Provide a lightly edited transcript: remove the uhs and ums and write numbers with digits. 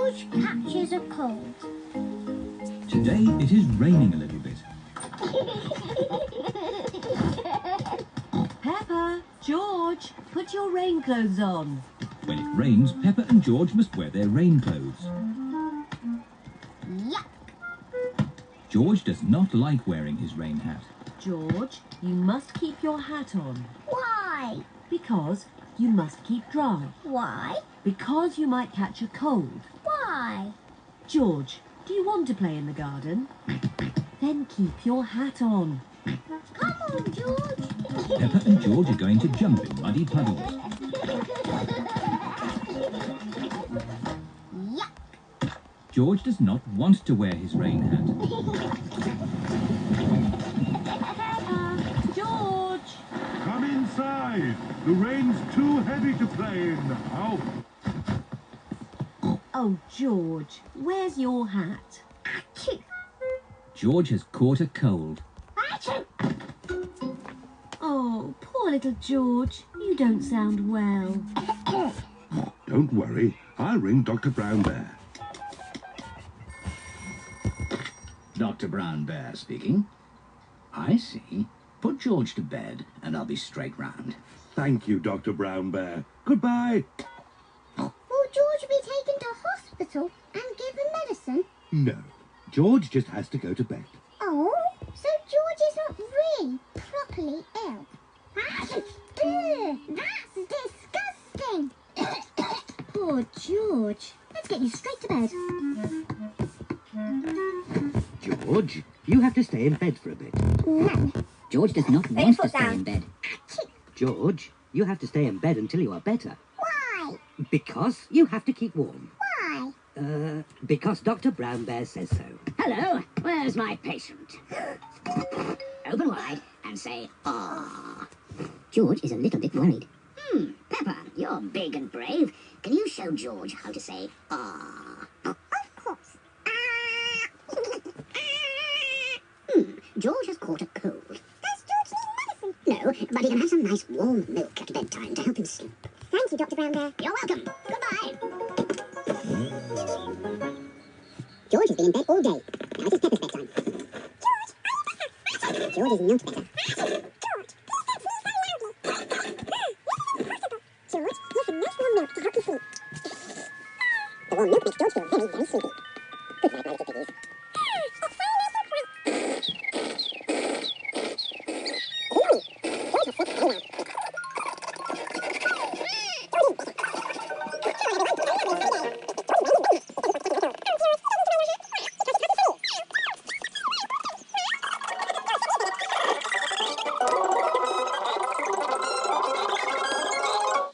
George catches a cold? Today it is raining a little bit. Peppa, George, put your rain clothes on. When it rains, Peppa and George must wear their rain clothes. Yuck! George does not like wearing his rain hat. George, you must keep your hat on. Why? Because you must keep dry. Why? Because you might catch a cold. Why? George, do you want to play in the garden? Then keep your hat on. Come on, George. Peppa and George are going to jump in muddy puddles. Yuck! George does not want to wear his rain hat. George! Come inside. The rain's too heavy to play in now. Oh, George, where's your hat? Achoo! George has caught a cold. Achoo! Oh, poor little George. You don't sound well. Don't worry. I'll ring Dr. Brown Bear. Dr. Brown Bear speaking. I see. Put George to bed and I'll be straight round. Thank you, Dr. Brown Bear. Goodbye. Will George be taken to hospital and given medicine? No. George just has to go to bed. Oh, so George is not really properly ill. Achoo! Ugh, that's disgusting. Poor George. Let's get you straight to bed. George, you have to stay in bed for a bit. No. George does not want to stay in bed. Achoo! George, you have to stay in bed until you are better. Why? Because you have to keep warm. Why? Because Dr. Brown Bear says so. Hello, where's my patient? Open wide and say, "Ah." George is a little bit worried. Peppa, you're big and brave. Can you show George how to say, "Ah"? Of course. George has caught a cold. Does George need medicine? No, but he can have some nice warm milk at bedtime to help him sleep. Thank you, Dr. Brown Bear. You're welcome. Goodbye. George has been in bed all day. Now it is Peppa's bedtime. George, are you better? George is not better. George, please don't sneeze very loudly. This is impossible. George, here's some nice warm milk to help you sleep. The warm milk makes George feel very, very sleepy. Good night, my little piggies.